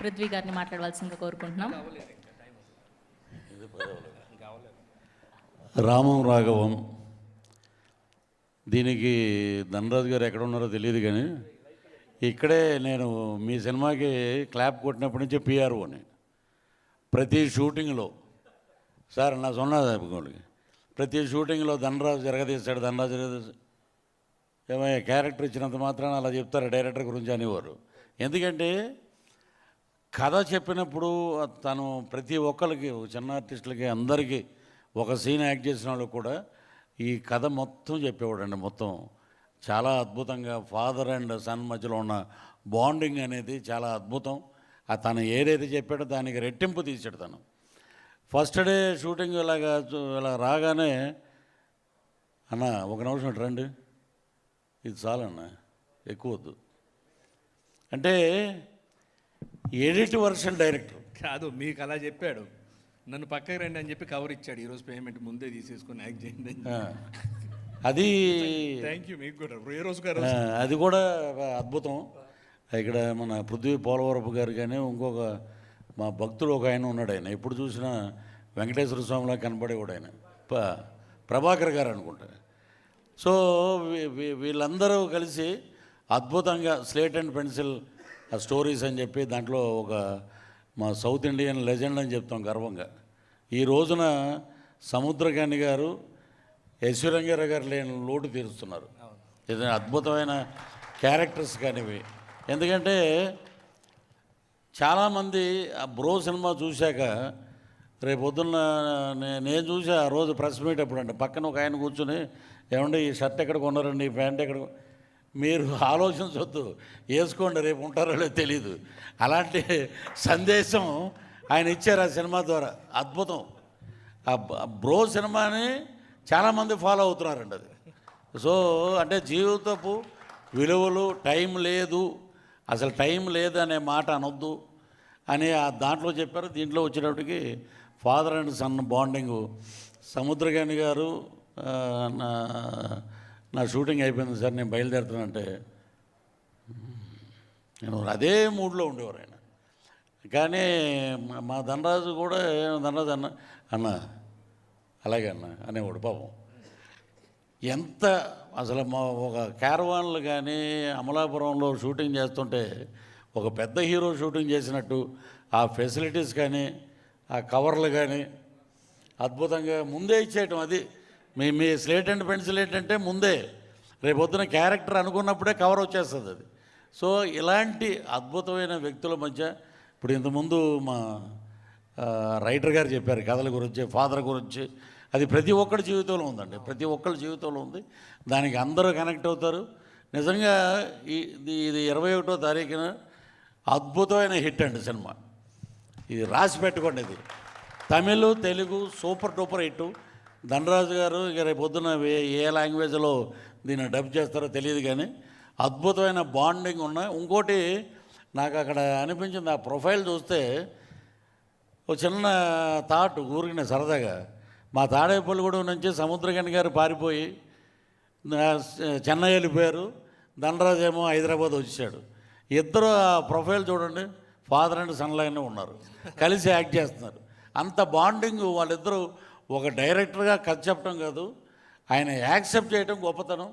పృథ్వీ గారిని మాట్లాడవలసిందిగా కోరుకుంటున్నాం. రామం రాఘవం, దీనికి ధనరాజు గారు ఎక్కడ ఉన్నారో తెలియదు కానీ ఇక్కడే నేను మీ సినిమాకి క్లాప్ కొట్టినప్పటి నుంచి పిఆర్ఓని ప్రతి షూటింగ్లో సార్ నా సొన్నది ప్రతి షూటింగ్లో ధనరాజు జరగదీశాడు, ధనరాజు జరగదీశాడు, ఏమయ్యా క్యారెక్టర్ ఇచ్చినంత మాత్రాన అలా చెప్తారు డైరెక్టర్ గురించి అనేవారు. ఎందుకంటే కథ చెప్పినప్పుడు తను ప్రతి ఒక్కరికి, చిన్న ఆర్టిస్టులకి అందరికీ ఒక సీన్ యాక్ట్ చేసిన వాళ్ళు కూడా ఈ కథ మొత్తం చెప్పేవాడండి. మొత్తం చాలా అద్భుతంగా ఫాదర్ అండ్ సన్ మధ్యలో ఉన్న బాండింగ్ అనేది చాలా అద్భుతం. తను ఏదైతే చెప్పాడో దానికి రెట్టింపు తీసాడు తను. ఫస్ట్ డే షూటింగ్ ఇలా రాగానే అన్న ఒక నిమిషం ఇటు రండి, ఇది చాలన్న ఎక్కువ వద్దు అంటే ఎడిట్ వర్షన్ డైరెక్టర్ కాదు, మీకు అలా చెప్పాడు, నన్ను పక్కకి రండి అని చెప్పి కవర్ ఇచ్చాడు. ఈరోజు పేమెంట్ ముందే తీసేసుకొని యాక్ట్ చేయండి. అది థ్యాంక్ యూ మీకు కూడా. ఏ రోజు గారు అది కూడా అద్భుతం. ఇక్కడ మన పృథ్వీ పోలవరపు గారు కానీ ఇంకొక మా భక్తుడు ఒక ఆయన ఉన్నాడు. ఆయన ఎప్పుడు చూసినా వెంకటేశ్వర స్వామిలా కనపడేవాడు ఆయన, ప్రభాకర్ గారు అనుకుంటా. సో వీళ్ళందరూ కలిసి అద్భుతంగా స్లేట్ అండ్ పెన్సిల్ స్టోరీస్ అని చెప్పి దాంట్లో ఒక మా సౌత్ ఇండియన్ లెజెండ్ అని చెప్తాం గర్వంగా. ఈ రోజున సముద్రకాని గారు, యశ్వరంగారావు గారు లేని లోటు తీరుస్తున్నారు. ఇది అద్భుతమైన క్యారెక్టర్స్ కానివి. ఎందుకంటే చాలామంది ఆ బ్రో సినిమా చూశాక రేపొద్దున్న నేను చూసి ఆ రోజు ప్రెస్ మీట్ అప్పుడు అంటే పక్కన ఒక ఆయన కూర్చొని, ఏమంటే ఈ షర్ట్ ఎక్కడ కొన్నారండి, ఈ ప్యాంట్ ఎక్కడ, మీరు ఆలోచించవద్దు, వేసుకోండి రేపు ఉంటారో లేదో తెలీదు. అలాంటి సందేశం ఆయన ఇచ్చారు ఆ సినిమా ద్వారా. అద్భుతం. ఆ బ్రో సినిమాని చాలామంది ఫాలో అవుతున్నారండి. అది సో అంటే జీవితపు విలువలు, టైం లేదు, అసలు టైం లేదు అనే మాట అనొద్దు అని దాంట్లో చెప్పారు. దీంట్లో వచ్చేటప్పటికి father and son bonding. Samuthirakani గారు నా షూటింగ్ అయిపోయింది సార్, నేను బయలుదేరుతానంటే నేను అదే మూడ్లో ఉండేవారు ఆయన. కానీ మా ధనరాజు కూడా ధనరాజు అన్న అలాగే అన్న అనేవాడు పాపం. ఎంత అసలు మా ఒక క్యారవాన్లు కానీ అమలాపురంలో షూటింగ్ చేస్తుంటే ఒక పెద్ద హీరో షూటింగ్ చేసినట్టు ఆ ఫెసిలిటీస్ కానీ ఆ కవర్లు కానీ అద్భుతంగా ముందే ఇచ్చేయటం. అది మీ స్లేట్ అండ్ పెన్సిల్ ఏంటంటే ముందే రేపొద్దున క్యారెక్టర్ అనుకున్నప్పుడే కవర్ వచ్చేస్తుంది అది. సో ఇలాంటి అద్భుతమైన వ్యక్తుల మధ్య ఇప్పుడు ఇంతకుముందు మా రైటర్ గారు చెప్పారు కథల గురించి, ఫాదర్ గురించి. అది ప్రతి ఒక్కరి జీవితంలో ఉందండి, ప్రతి ఒక్కరి జీవితంలో ఉంది. దానికి అందరూ కనెక్ట్ అవుతారు. నిజంగా ఇది 21వ తారీఖున అద్భుతమైన హిట్ అండి సినిమా. ఇది రాసి పెట్టుకోండి. ఇది Tamil, Telugu super duper hit. Dhanraj గారు ఇక రేపు పొద్దున ఏ లాంగ్వేజ్లో దీన్ని డబ్ చేస్తారో తెలియదు కానీ అద్భుతమైన బాండింగ్ ఉన్నాయి. ఇంకోటి నాకు అక్కడ అనిపించింది, ఆ ప్రొఫైల్ చూస్తే ఒక చిన్న థాట్ ఊరికిన సరదాగా, మా తాడేపల్లిగూడెం నుంచి సముద్రకాని గారు పారిపోయి చెన్నై వెళ్ళిపోయారు, ధనరాజు ఏమో హైదరాబాద్ వచ్చాడు. ఇద్దరు ఆ ప్రొఫైల్ చూడండి, ఫాదర్ అండ్ సన్ లాగానే ఉన్నారు, కలిసి యాక్ట్ చేస్తున్నారు. అంత బాండింగ్ వాళ్ళిద్దరూ. ఒక డైరెక్టర్గా కథ చెప్పడం కాదు, ఆయన యాక్సెప్ట్ చేయడం గొప్పతనం,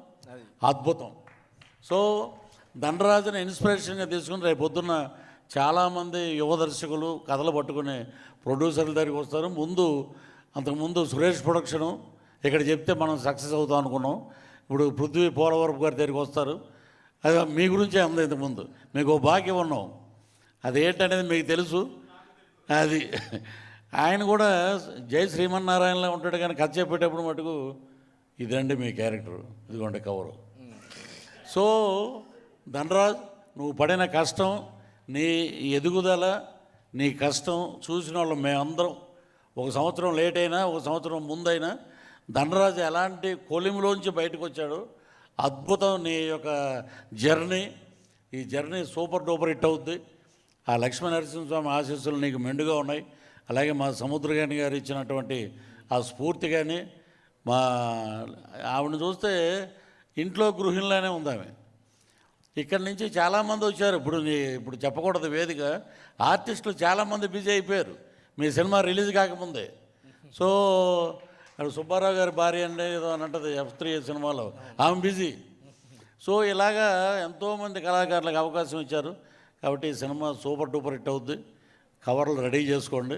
అద్భుతం. సో ధనరాజుని ఇన్స్పిరేషన్గా తీసుకుని రేపు పొద్దున్న చాలామంది యువ దర్శకులు కథలు పట్టుకునే ప్రొడ్యూసర్ల దగ్గరికి వస్తారు. అంతకుముందు సురేష్ ప్రొడక్షను ఇక్కడ చెప్తే మనం సక్సెస్ అవుతాం అనుకున్నాం. ఇప్పుడు పృథ్వీ పోలవరపు గారి దగ్గరికి వస్తారు. అది మీ గురించే అంది. ఇంతకుముందు మీకు భాగ్యం ఉన్నాం, అది ఏంటనేది మీకు తెలుసు. అది ఆయన కూడా జై శ్రీమన్నారాయణలో ఉంటాడు కానీ కథ చెప్పేటప్పుడు మటుకు ఇదండి మీ క్యారెక్టర్, ఇదిగోండి కవరు. సో ధనరాజ్, నువ్వు పడిన కష్టం, నీ ఎదుగుదల, నీ కష్టం చూసిన వాళ్ళు మేమందరం, ఒక సంవత్సరం లేట్ అయినా ఒక సంవత్సరం ముందైనా ధనరాజు ఎలాంటి కొలిమిలోంచి బయటకు వచ్చాడు. అద్భుతం నీ యొక్క జర్నీ. ఈ జర్నీ సూపర్ డూపర్ హిట్ అవుద్ది. ఆ లక్ష్మీ నరసింహస్వామి ఆశీస్సులు నీకు మెండుగా ఉన్నాయి. అలాగే మా సముద్రకాని గారు ఇచ్చినటువంటి ఆ స్ఫూర్తి కానీ, ఆవిడని చూస్తే ఇంట్లో గృహిణిలానే ఉంది ఆమె. ఇక్కడి నుంచి చాలామంది వచ్చారు. ఇప్పుడు చెప్పకూడదు వేదిక, ఆర్టిస్టులు చాలామంది బిజీ అయిపోయారు మీ సినిమా రిలీజ్ కాకముందే. సో అక్కడ సుబ్బారావు గారి భార్య అండి ఏదో అని అంటది F3 సినిమాలో, ఆమె బిజీ. సో ఇలాగా ఎంతోమంది కళాకారులకు అవకాశం ఇచ్చారు. కాబట్టి ఈ సినిమా సూపర్ డూపర్ హిట్ అవుద్ది. కవర్లు రెడీ చేసుకోండి.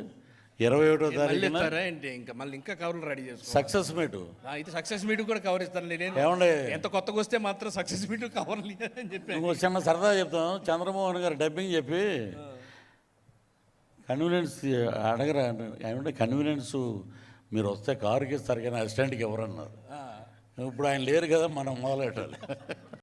21వ మళ్ళీ తారీఖున ఇస్తారా ఏంటి? ఇంకా కవర్లు రెడీ చేసుకో. Success meet. అయితే సక్సెస్ మీట్ కూడా కవర్ ఇస్తాను నేను. ఏమండి, ఎంత కొత్తగా వస్తే మాత్రం సక్సెస్ మీట్ కవర్లు అని చెప్పి ఇంకో చిన్న సరదా చెప్తాం. చంద్రమోహన్ గారు డబ్బింగ్ చెప్పి కన్వీనియన్స్ అడగరా ఏమంటే కన్వీనియన్స్ మీరు వస్తే కారుకి ఇస్తారు కానీ అసిస్టెంట్కి ఎవరన్నారు. ఇప్పుడు ఆయన లేరు కదా, మనం మొదలెట్టాలి.